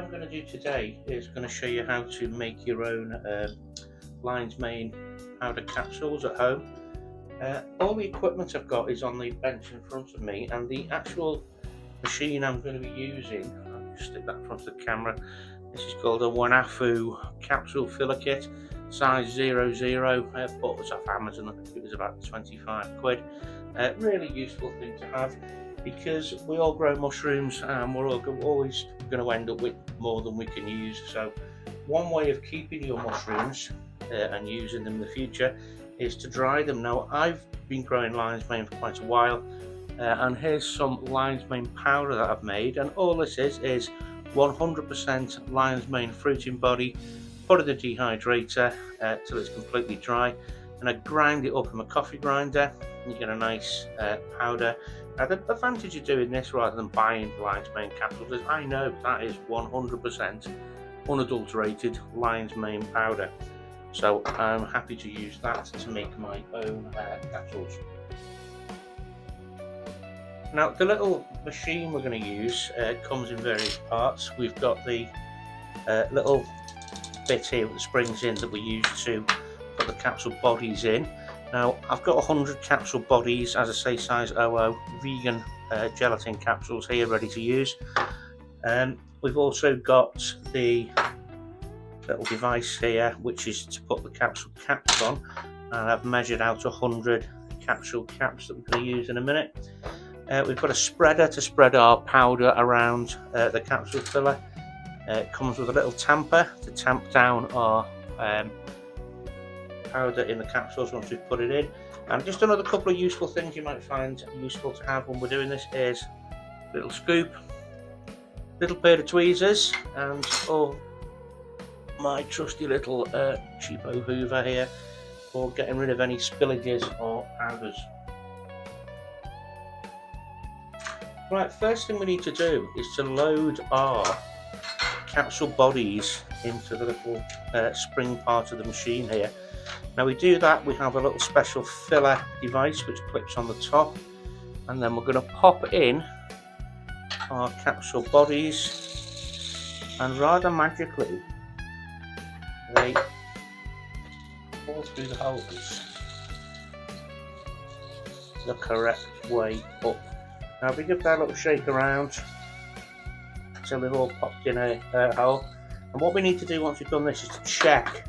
video I'm going to do today is going to show you how to make your own lion's mane powder capsules at home. All the equipment I've got is on the bench in front of me, and the actual machine I'm going to be using, I'll just stick that in front of the camera. This is called a Wanafu capsule filler kit, size 00. I bought this off Amazon. I think it was about 25 quid. Really useful thing to have, because we all grow mushrooms and we're always going to end up with more than we can use. So one way of keeping your mushrooms and using them in the future is to dry them. Now, I've been growing lion's mane for quite a while, and here's some lion's mane powder that I've made, and all this is 100% lion's mane fruiting body. Put it in the dehydrator till it's completely dry, and I grind it up in my coffee grinder, and you get a nice powder. Now, the advantage of doing this rather than buying lion's mane capsules is I know that is 100% unadulterated lion's mane powder, so I'm happy to use that to make my own capsules. Now, the little machine we're going to use comes in various parts. We've got the little bit here that springs in that we use to put the capsule bodies in. Now, I've got 100 capsule bodies, as I say, size 00 vegan gelatin capsules here ready to use. We've also got the little device here which is to put the capsule caps on, and I've measured out 100 capsule caps that we're going to use in a minute. We've got a spreader to spread our powder around the capsule filler. It comes with a little tamper to tamp down our powder in the capsules once we've put it in. And just another couple of useful things you might find useful to have when we're doing this is a little scoop, little pair of tweezers, and my trusty little cheapo hoover here for getting rid of any spillages or powders. Right, first thing we need to do is to load our capsule bodies into the little spring part of the machine here. Now, we do that, we have a little special filler device which clips on the top, and then we're going to pop in our capsule bodies, and rather magically they fall through the holes the correct way up. Now, if we give that a little shake around until they've all popped in a hole, and what we need to do once we've done this is to check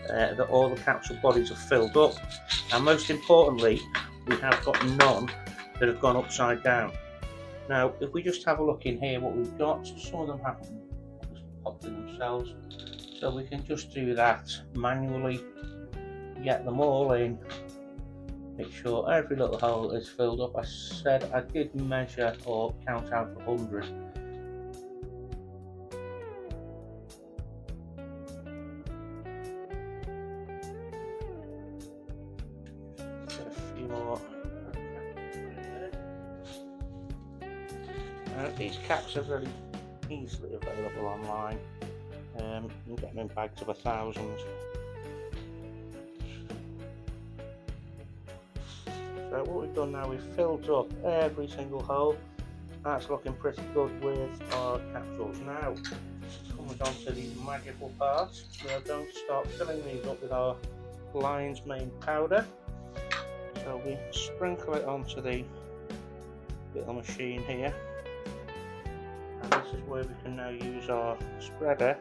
that all the capsule bodies are filled up, and most importantly we have got none that have gone upside down. Now, if we just have a look in here what we've got, some of them haven't popped in themselves, so we can just do that manually, get them all in, make sure every little hole is filled up. I said I did measure or count out 100. Get a few more. These caps are very easily available online. You can get them in bags of 1,000. So what we've done now, we've filled up every single hole. That's looking pretty good with our capsules. Now, coming on to the magical part, we are going to start filling these up with our lion's mane powder. So we sprinkle it onto the little machine here, and this is where we can now use our spreader,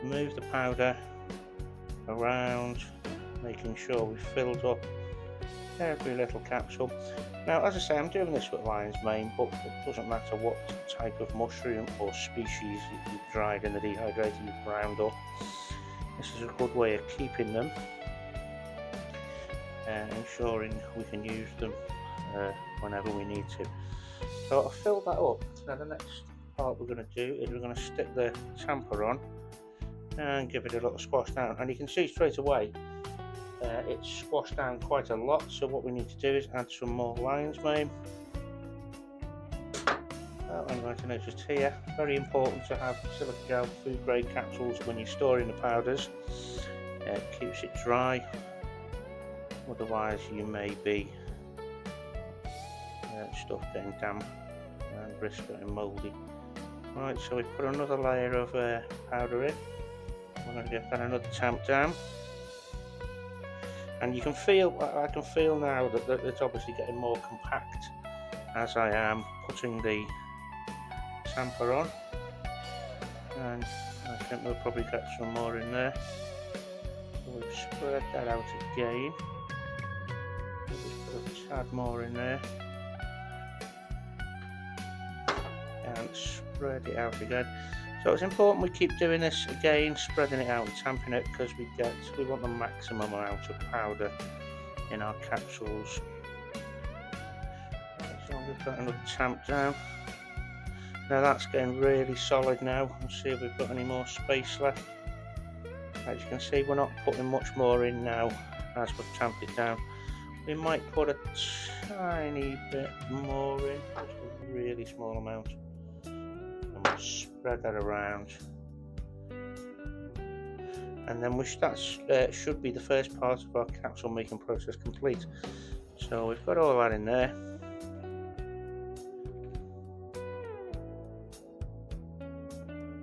move the powder around, making sure we've filled up every little capsule. Now, as I say, I'm doing this with lion's mane, but it doesn't matter what type of mushroom or species you've dried in the dehydrator, you've ground up. This is a good way of keeping them and ensuring we can use them whenever we need to. So I've filled that up. Now, the next part we're going to do is we're going to stick the tamper on and give it a little squash down, and you can see straight away it's squashed down quite a lot. So what we need to do is add some more lion's mane. And you might have noticed here, very important to have silica gel food grade capsules when you're storing the powders. It keeps it dry, otherwise you may be stuff getting damp and risk getting mouldy. Right, so we put another layer of powder in. We're going to give that another tamp down. And you can feel, I can feel now that it's obviously getting more compact as I am putting the tamper on. And I think we'll probably get some more in there. So we've spread that out again. We'll just put a tad more in there. And spread it out again. So it's important we keep doing this again, spreading it out and tamping it, because we want the maximum amount of powder in our capsules. Right, so we've got another tamp down. Now that's getting really solid now. Let's see if we've got any more space left. As you can see, we're not putting much more in now as we've tamped it down. We might put a tiny bit more in, just a really small amount. And we'll spread that around. And then that should be the first part of our capsule making process complete. So we've got all that in there.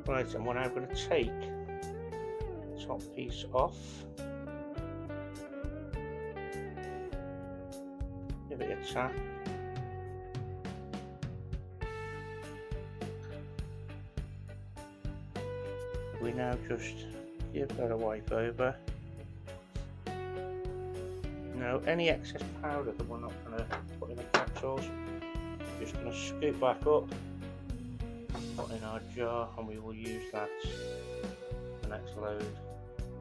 Right, and we're now going to take the top piece off. Give it a tap. We now just give that a wipe over. Now, any excess powder that we're not going to put in the capsules, we're just going to scoop back up, put in our jar, and we will use that for the next load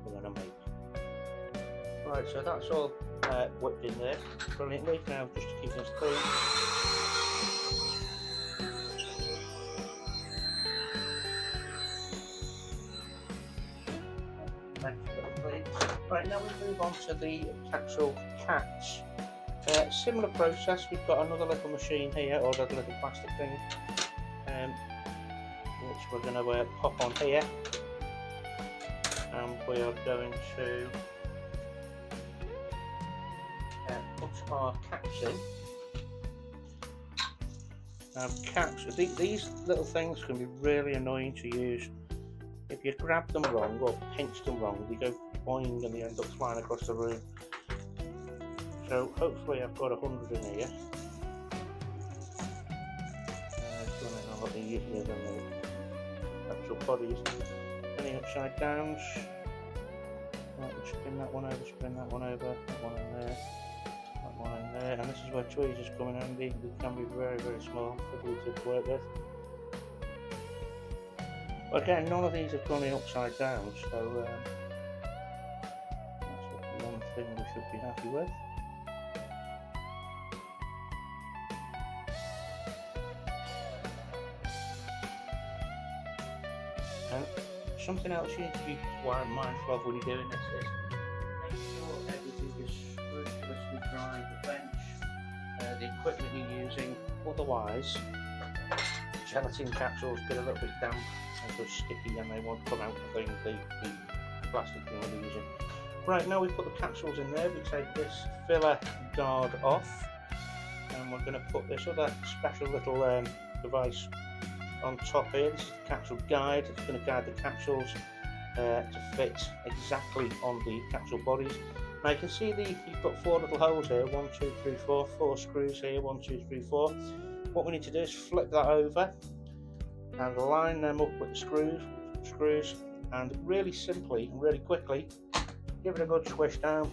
we're going to make. Right, so that's all whipped in there brilliantly. Now, just to keep this clean, right, now we move on to the capsule caps. Similar process. We've got another little machine here, or another little plastic thing, which we're going to pop on here, and we are going to put our caps in. Now, caps, these little things can be really annoying to use. If you grab them wrong or pinch them wrong, they go boing and they end up flying across the room. So hopefully I've got 100 in here. It's running a lot easier than the actual bodies. Any upside downs. Right, we'll spin that one over, spin that one over, that one in there, that one in there. And this is where tweezers come in handy. They can be very, very small, fiddly to work with. But again, none of these have gone in upside down, so that's one thing we should be happy with. And something else you need to be mindful of when you're doing this is make sure everything is scrupulously dry, the bench, the equipment you're using. Otherwise, gelatin capsules get a little bit damp and go sticky, and they won't come out of the plastic thing we're using. Right, now we put the capsules in there. We take this filler guard off, and we're going to put this other special little device on top here. This is the capsule guide. It's going to guide the capsules to fit exactly on the capsule bodies. Now you can see you've got 4 little holes here. 1, 2, 3, 4. 4 screws here. 1, 2, 3, 4. What we need to do is flip that over and line them up with the screws, and really simply and really quickly give it a good swish down.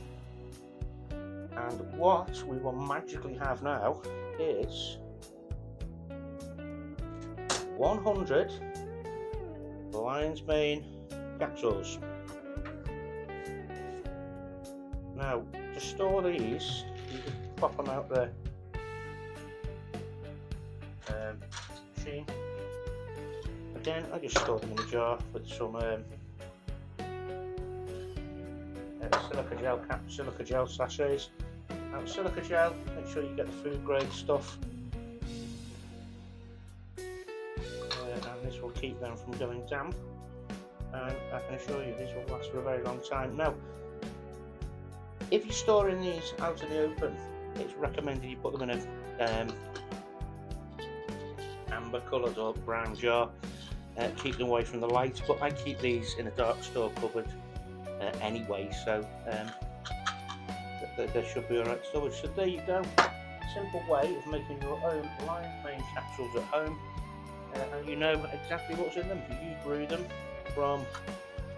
And what we will magically have now is 100 lion's mane capsules. Now, to store these, you just pop them out the machine. Again, I just store them in a jar with some silica gel sachets. Now, silica gel, make sure you get the food grade stuff. And this will keep them from going damp, and I can assure you these will last for a very long time. Now, if you're storing these out in the open, it's recommended you put them in a amber coloured or brown jar. keep them away from the light, but I keep these in a dark store cupboard anyway, so they should be alright storage. So there you go, simple way of making your own lion's mane capsules at home, and you know exactly what's in them. You brew them from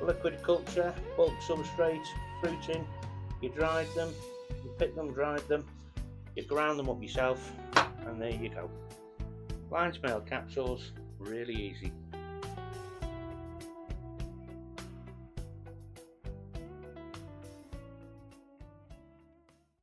liquid culture, bulk substrate, fruiting, you dried them, you picked them, dried them, you ground them up yourself, and there you go. Lion's mane capsules, really easy.